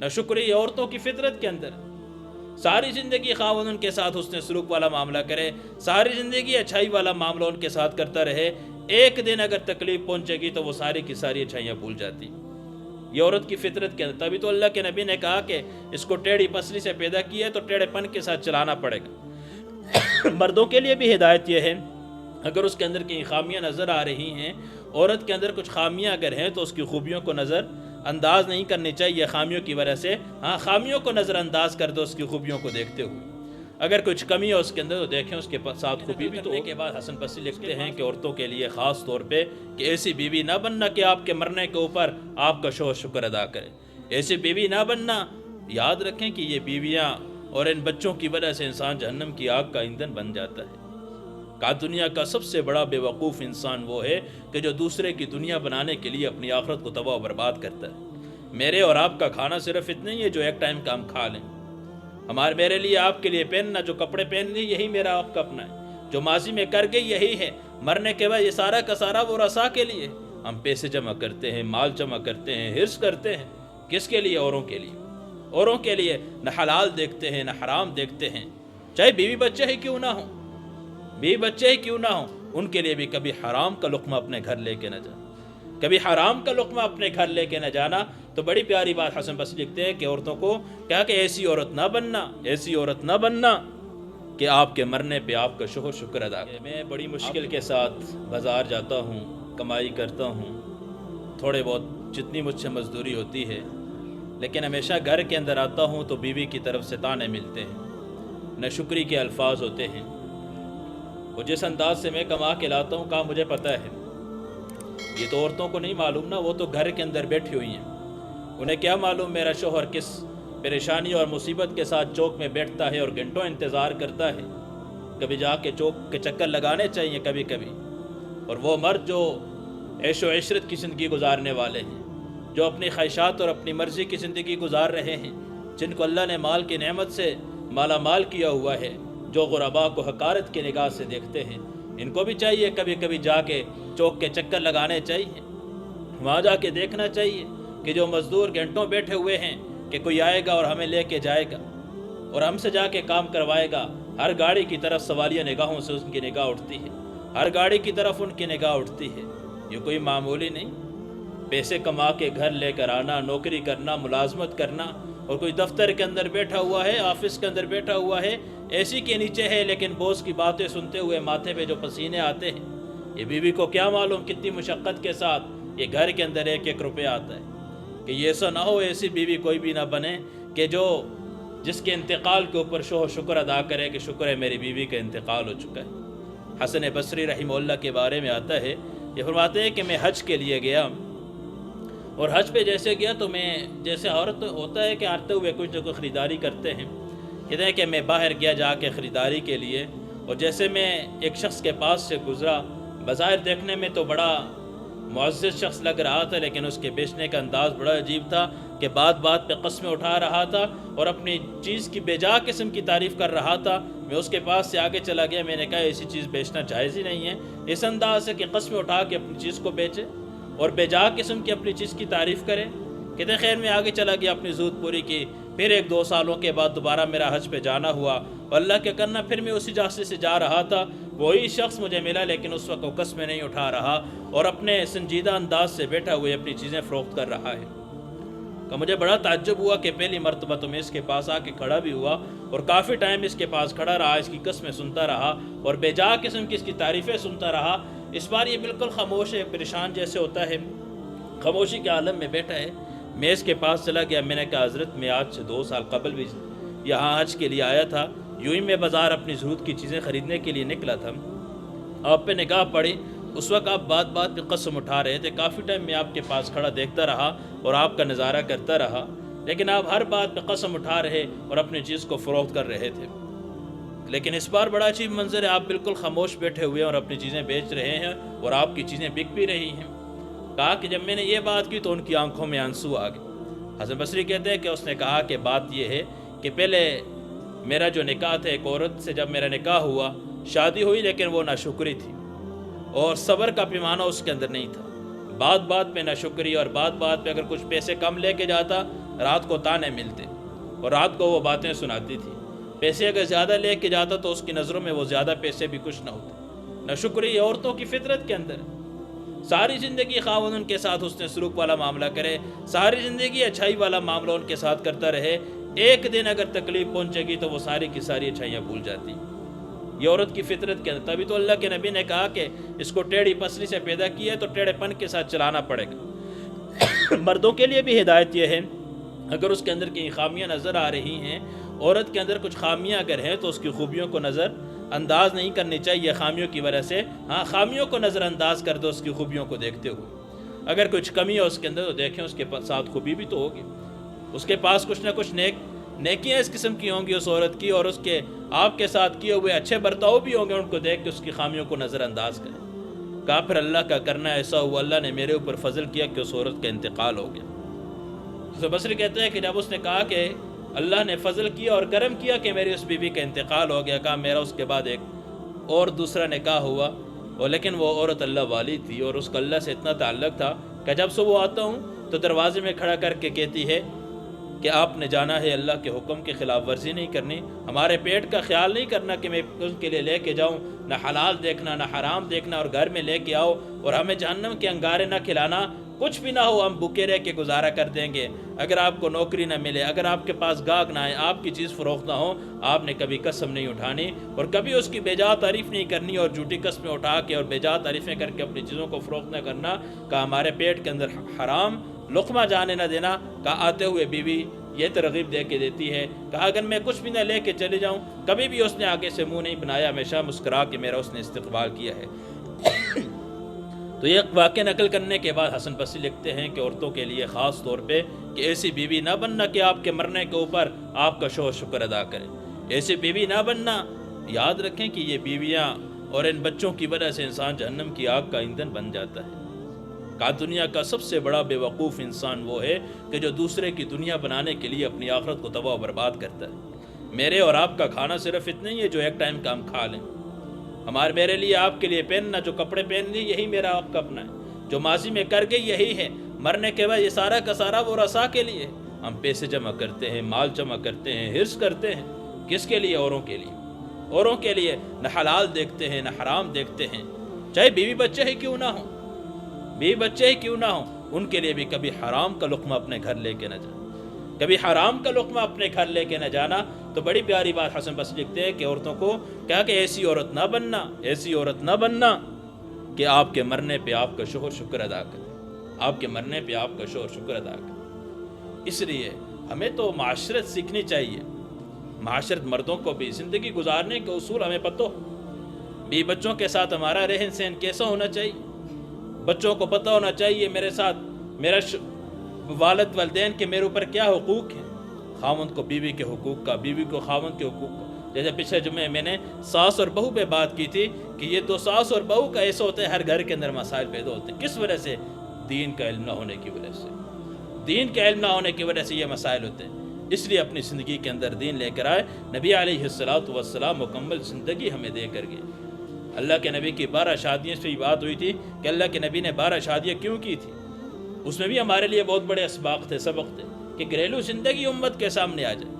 नाशुक्री औरतों की फितरत के अंदर। सारी ज़िंदगी खावंद उनके साथ हुस्न सलूक वाला मामला करे, सारी ज़िंदगी अच्छाई वाला मामला उनके साथ करता रहे, एक दिन अगर तकलीफ पहुंचेगी तो वो सारी की सारी अच्छाइयाँ भूल जाती। ये औरत की फितरत के अंदर। तभी तो अल्लाह के नबी ने कहा कि इसको टेढ़ी पसली से पैदा किया है तो टेढ़ेपन के साथ चलाना पड़ेगा। मर्दों के लिए भी हिदायत यह है, अगर उसके अंदर कहीं खामियां नज़र आ रही हैं, औरत के अंदर कुछ खामियां अगर हैं तो उसकी खूबियों को नज़र अंदाज नहीं करनी चाहिए खामियों की वजह से। हाँ, खामियों को नज़रअंदाज कर दो उसकी खूबियों को देखते हुए। अगर कुछ कमी है उसके अंदर तो देखें उसके साथ खूबी भी। तो के बाद हसन बसरी लिखते हैं कि औरतों के लिए ख़ास तौर पे कि ऐसी बीवी ना बनना कि आपके मरने के ऊपर आपका शुक्र अदा करे। ऐसी बीवी ना बनना, याद रखें कि ये बीवियाँ और इन बच्चों की वजह से इंसान जहन्नम की आग का ईंधन बन जाता है। दुनिया का सबसे बड़ा बेवकूफ़ इंसान वो है कि जो दूसरे की दुनिया बनाने के लिए अपनी आखिरत को तबाह बर्बाद करता है। मेरे और आपका खाना सिर्फ इतना ही है जो एक टाइम का हम खा लें। मेरे लिए आपके लिए पहनना, जो कपड़े पहन ली यही मेरा आपका अपना है। जो माजी में कर गई यही है। मरने के बाद ये सारा का सारा वो रसा के लिए हम पैसे जमा करते हैं, माल जमा करते हैं, हिर्स करते हैं। किसके लिए? औरों के लिए। औरों के लिए न हलाल देखते हैं न हराम देखते हैं, चाहे बीवी बच्चे ही क्यों ना हो, बीवी बच्चे ही क्यों ना हो, उनके लिए भी कभी हराम का लुक़्मा अपने घर लेके न जाना, कभी हराम का लुक़्मा अपने घर लेके न जाना। तो बड़ी प्यारी बात हसन बसरी लिखते हैं कि औरतों को क्या कि ऐसी औरत ना बनना, ऐसी औरत ना बनना कि आपके मरने पे आपका शुक्र अदा करें। मैं बड़ी मुश्किल के साथ बाज़ार जाता हूँ, कमाई करता हूँ, थोड़े बहुत जितनी मुझसे मजदूरी होती है, लेकिन हमेशा घर के अंदर आता हूँ तो बीवी की तरफ से ताने मिलते हैं, नाशुक्री के अल्फाज होते हैं। वो जिस अंदाज से मैं कमा के लाता हूँ, कहा मुझे पता है, ये तो औरतों को नहीं मालूम ना, वो तो घर के अंदर बैठी हुई हैं। उन्हें क्या मालूम मेरा शोहर किस परेशानी और मुसीबत के साथ चौक में बैठता है और घंटों इंतज़ार करता है। कभी जाके चौक के चक्कर लगाने चाहिए कभी कभी। और वो मर्द जो ऐशो इशरत की ज़िंदगी गुजारने वाले हैं, जो अपनी ख्वाहिशात और अपनी मर्ज़ी की ज़िंदगी गुजार रहे हैं, जिनको अल्लाह ने माल की नेमत से माला माल किया हुआ है, जो गुरबा को हकारत की निगाह से देखते हैं, इनको भी चाहिए कभी कभी जाके चौक के चक्कर लगाने चाहिए। वहाँ जाके देखना चाहिए कि जो मज़दूर घंटों बैठे हुए हैं कि कोई आएगा और हमें लेके जाएगा और हमसे जाके काम करवाएगा। हर गाड़ी की तरफ सवालिया निगाहों से उनकी निगाह उठती है, हर गाड़ी की तरफ उनकी निगाह उठती है। ये कोई मामूली नहीं, पैसे कमा के घर लेकर आना, नौकरी करना, मुलाजमत करना, और कोई दफ्तर के अंदर बैठा हुआ है, ऑफिस के अंदर बैठा हुआ है, एसी के नीचे है, लेकिन बॉस की बातें सुनते हुए माथे पे जो पसीने आते हैं, ये बीवी को क्या मालूम कितनी मुशक्क़त के साथ ये घर के अंदर एक एक रुपया आता है। कि ये ऐसा ना हो, ऐसी बीवी कोई भी ना बने कि जो जिसके इंतकाल के ऊपर शुक्र अदा करे कि शुक्र है मेरी बीवी का इंतकाल हो चुका है। हसन बसरी रहमहुल्लाह के बारे में आता है, ये फरमाते हैं कि मैं हज के लिए गया और हज पे जैसे गया तो मैं, जैसे औरत होता है कि आते हुए कुछ ना कुछ ख़रीदारी करते हैं, कहते हैं कि मैं बाहर गया जाके ख़रीदारी के लिए, और जैसे मैं एक शख्स के पास से गुज़रा, बज़ाहिर देखने में तो बड़ा मुअज़्ज़ज़ शख्स लग रहा था, लेकिन उसके बेचने का अंदाज़ बड़ा अजीब था कि बात बात पे कस्में उठा रहा था और अपनी चीज़ की बेजा किस्म की तारीफ़ कर रहा था। मैं उसके पास से आगे चला गया, मैंने कहा ऐसी चीज़ बेचना जायज़ ही नहीं है, इस अंदाज़ से कि कस्में उठा के अपनी चीज़ को बेचे और बेजा किस्म की अपनी चीज़ की तारीफ़ करे। कहते खैर मैं आगे चला गया, अपनी ज़रूरत पूरी की। फिर 1-2 सालों के बाद दोबारा मेरा हज पे जाना हुआ, और अल्लाह के करना फिर मैं उसी रास्ते से जा रहा था, वही शख्स मुझे मिला, लेकिन उस वक्त वो कस्में नहीं उठा रहा और अपने संजीदा अंदाज से बैठा हुए अपनी चीज़ें फ़रोख्त कर रहा है। तो मुझे बड़ा ताज्जुब हुआ कि पहली मरतबा तो मैं इसके पास आके खड़ा भी हुआ और काफ़ी टाइम इसके पास खड़ा रहा, इसकी कस्में सुनता रहा और बेजा किस्म की इसकी तारीफ़ें सुनता रहा। इस बार ये बिल्कुल खामोश है, परेशान जैसे होता है, खामोशी के आलम में बैठा है। मैं इसके पास चला गया, मैंने कहा हज़रत मैं आज से 2 साल कबल भी यहाँ हज के लिए आया था, यूँ ही मैं बाज़ार अपनी ज़रूरत की चीज़ें ख़रीदने के लिए निकला था, आप पे निगाह पड़ी, उस वक्त आप बात बात पे कसम उठा रहे थे, काफ़ी टाइम मैं आपके पास खड़ा देखता रहा और आपका नज़ारा करता रहा, लेकिन आप हर बात पे कसम उठा रहे और अपनी चीज़ को फ़रोख्त कर रहे थे। लेकिन इस बार बड़ा अजीब मंजर है, आप बिल्कुल खामोश बैठे हुए हैं और अपनी चीज़ें बेच रहे हैं और आपकी चीज़ें बिक भी रही हैं। कहा कि जब मैंने ये बात की तो उनकी आंखों में आंसू आ गए। हसन बसरी कहते हैं कि उसने कहा कि बात यह है कि पहले मेरा जो निकाह था, एक औरत से जब मेरा निकाह हुआ, शादी हुई, लेकिन वो नाशुक्री थी और सब्र का पैमाना उसके अंदर नहीं था। बात बात पे नाशुक्री और बात बात पे अगर कुछ पैसे कम लेके जाता رات کو تانے ملتے اور رات کو وہ باتیں سناتی تھی۔ پیسے اگر زیادہ لے کے جاتا تو اس کی نظروں میں وہ زیادہ پیسے بھی کچھ نہ ہوتے۔ نہ شکر یہ عورتوں کی فطرت کے اندر ساری زندگی خاوند ان کے ساتھ حسن سلوک والا معاملہ کرے، ساری زندگی اچھائی والا معاملہ ان کے ساتھ کرتا رہے، ایک دن اگر تکلیف پہنچے گی تو وہ ساری کی ساری اچھائیاں بھول جاتی۔ یہ عورت کی فطرت کے اندر، تبھی تو اللہ کے نبی نے کہا کہ اس کو ٹیڑھی پسلی سے پیدا کیا ہے تو ٹیڑھے پن کے ساتھ چلانا پڑے گا۔ مردوں کے لیے بھی ہدایت یہ ہے، اگر اس کے اندر کی خامیاں نظر آ رہی ہیں، عورت کے اندر کچھ خامیاں اگر ہیں تو اس کی خوبیوں کو نظر انداز نہیں کرنی چاہیے خامیوں کی وجہ سے۔ ہاں، خامیوں کو نظر انداز کر دو اس کی خوبیوں کو دیکھتے ہوئے۔ اگر کچھ کمی ہے اس کے اندر تو دیکھیں اس کے ساتھ خوبی بھی تو ہوگی، اس کے پاس کچھ نہ کچھ نیکیاں اس قسم کی ہوں گی اس عورت کی، اور اس کے آپ کے ساتھ کیے ہوئے اچھے برتاؤ بھی ہوں گے، ان کو دیکھ کے اس کی خامیوں کو نظر انداز کریں۔ کہا پھر اللہ کا کرنا ایسا ہوا، اللہ نے میرے اوپر فضل کیا کہ اس عورت کا انتقال ہو گیا۔ حسن بصری کہتے ہیں کہ جب اس نے کہا کہ اللہ نے فضل کیا اور کرم کیا کہ میری اس بیوی کا انتقال ہو گیا، کہا میرا اس کے بعد ایک اور دوسرا نکاح ہوا، اور لیکن وہ عورت اللہ والی تھی اور اس کا اللہ سے اتنا تعلق تھا کہ جب صبح آتا ہوں تو دروازے میں کھڑا کر کے کہتی ہے کہ آپ نے جانا ہے اللہ کے حکم کی خلاف ورزی نہیں کرنی، ہمارے پیٹ کا خیال نہیں کرنا کہ میں ان کے لیے لے کے جاؤں، نہ حلال دیکھنا نہ حرام دیکھنا، اور گھر میں لے کے آؤ اور ہمیں جہنم کے انگارے نہ کھلانا، کچھ بھی نہ ہو ہم بھوکے رہ کے گزارا کر دیں گے۔ اگر آپ کو نوکری نہ ملے، اگر آپ کے پاس گاہک نہ آئے، آپ کی چیز فروخت نہ ہو، آپ نے کبھی قسم نہیں اٹھانی اور کبھی اس کی بے جا تعریف نہیں کرنی اور جھوٹی قسمیں اٹھا کے اور بے جا تعریفیں کر کے اپنی چیزوں کو فروخت نہ کرنا۔ کہ ہمارے پیٹ کے اندر حرام لقمہ جانے نہ دینا۔ کہ آتے ہوئے بیوی یہ ترغیب دے کے دیتی ہے، کہا اگر میں کچھ بھی نہ لے کے چلے جاؤں، کبھی بھی اس نے آگے سے منہ نہیں بنایا، ہمیشہ مسکرا کے میرا اس نے استقبال کیا ہے۔ تو یہ واقعہ نقل کرنے کے بعد حسن بصری لکھتے ہیں کہ عورتوں کے لیے خاص طور پہ کہ ایسی بیوی نہ بننا کہ آپ کے مرنے کے اوپر آپ کا شکر ادا کرے، ایسی بیوی نہ بننا۔ یاد رکھیں کہ یہ بیویاں اور ان بچوں کی وجہ سے انسان جہنم کی آگ کا ایندھن بن جاتا ہے۔ کہ دنیا کا سب سے بڑا بے وقوف انسان وہ ہے کہ جو دوسرے کی دنیا بنانے کے لیے اپنی آخرت کو تباہ و برباد کرتا ہے۔ میرے اور آپ کا کھانا صرف اتنا ہی ہے جو ایک ٹائم کا ہم کھا لیں، میرے لیے آپ کے لیے پہننا، جو کپڑے پہن لی یہی میرا آپ کا اپنا ہے، جو ماضی میں کر گئی یہی ہے، مرنے کے بعد یہ سارا کا سارا وہ رسا کے لیے۔ ہم پیسے جمع کرتے ہیں، مال جمع کرتے ہیں، حرص کرتے ہیں، کس کے لیے؟ اوروں کے لیے، اوروں کے لیے۔ نہ حلال دیکھتے ہیں نہ حرام دیکھتے ہیں، چاہے بیوی بچے ہی کیوں نہ ہوں، بیوی بچے ہی کیوں نہ ہوں، ان کے لیے بھی کبھی حرام کا لقمہ اپنے گھر لے کے نہ جانا، کبھی حرام کا لقمہ اپنے گھر لے کے نہ جانا۔ تو بڑی پیاری بات حسن بصری لکھتے ہیں کہ عورتوں کو کہا کہ ایسی عورت نہ بننا، ایسی عورت نہ بننا کہ آپ کے مرنے پہ آپ کا شکر ادا کرے، آپ کے مرنے پہ آپ کا شکر ادا کرے۔ اس لیے ہمیں تو معاشرت سیکھنی چاہیے، معاشرت مردوں کو بھی زندگی گزارنے کے اصول ہمیں پتہ ہو، بھی بچوں کے ساتھ ہمارا رہن سہن کیسا ہونا چاہیے، بچوں کو پتہ ہونا چاہیے میرے ساتھ میرا والد والدین کے میرے اوپر کیا حقوق ہیں، خاوند کو بیوی کے حقوق کا، بیوی کو خاوند کے حقوق کا۔ جیسے پچھلے جمعے میں نے ساس اور بہو پہ بات کی تھی کہ یہ دو ساس اور بہو کا ایسا ہوتا ہے، ہر گھر کے اندر مسائل پیدا ہوتے ہیں، کس وجہ سے؟ دین کا علم نہ ہونے کی وجہ سے، دین کا علم نہ ہونے کی وجہ سے یہ مسائل ہوتے ہیں۔ اس لیے اپنی زندگی کے اندر دین لے کر آئے۔ نبی علیہ السلام مکمل زندگی ہمیں دے کر گئے۔ اللہ کے نبی کی 12 شادیوں سے بات ہوئی تھی کہ اللہ کے نبی نے 12 شادیاں کیوں کی تھی، اس میں بھی ہمارے لیے بہت بڑے اسباق تھے، سبق تھے کہ گھریلو زندگی امت کے سامنے آ جائے۔